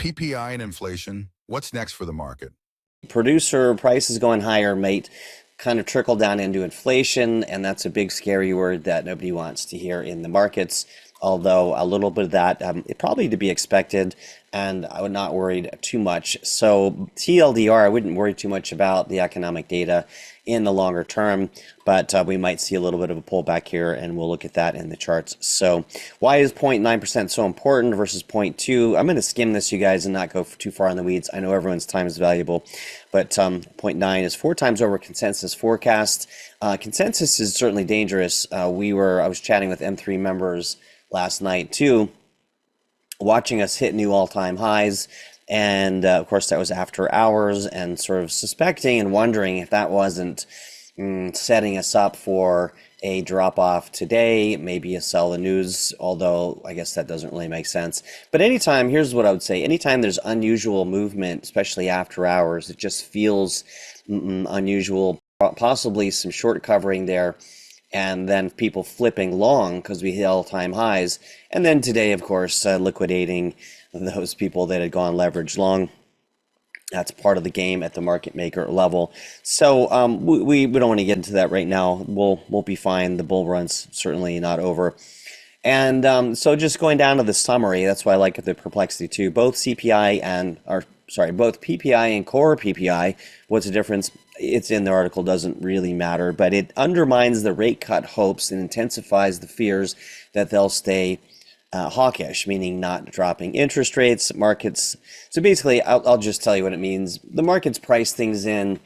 PPI and inflation, what's next for the market? Producer prices going higher might kind of trickle down into inflation, and that's a big scary word that nobody wants to hear in the markets. Although a little bit of that it probably to be expected, and I would not worry too much. So TLDR, I wouldn't worry too much about the economic data in the longer term, but we might see a little bit of a pullback here, and we'll look at that in the charts. So why is 0.9% so important versus 0.2? I'm going to skim this, you guys, and not go too far in the weeds. I know everyone's time is valuable, but 0.9 is 4 times over consensus forecast. Consensus is certainly dangerous. I was chatting with M3 members last night too, watching us hit new all-time highs, and of course that was after hours, and sort of suspecting and wondering if that wasn't setting us up for a drop-off today, maybe a sell the news, although I guess that doesn't really make sense. But anytime, here's what I would say, anytime there's unusual movement, especially after hours, it just feels unusual, possibly some short covering there, and then people flipping long because we hit all-time highs. And then today, of course, liquidating those people that had gone leverage long. That's part of the game at the market maker level. So we don't want to get into that right now. We'll be fine. The bull run's certainly not over. And so just going down to the summary, that's why I like the perplexity too. Both PPI and core PPI. What's the difference? It's in the article, doesn't really matter, but it undermines the rate cut hopes and intensifies the fears that they'll stay hawkish, meaning not dropping interest rates. Markets. So basically, I'll just tell you what it means. The markets price things in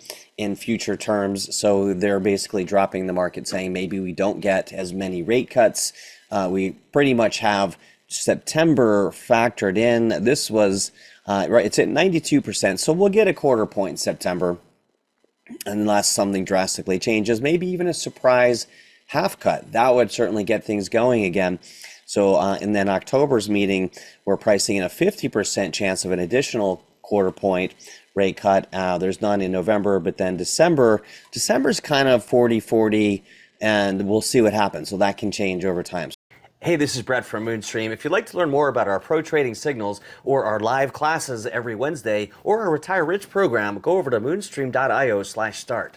future terms, so they're basically dropping the market, saying maybe we don't get as many rate cuts. We pretty much have September factored in. This was right. It's at 92%, so we'll get a quarter point in September, unless something drastically changes, maybe even a surprise half cut. That would certainly get things going again. So and then October's meeting, we're pricing in a 50% chance of an additional quarter point rate cut. There's none in November, but then December's kind of 40-40, and we'll see what happens. So that can change over time. Hey, this is Brett from Moonstream. If you'd like to learn more about our pro trading signals or our live classes every Wednesday or our Retire Rich program, go over to moonstream.io/start.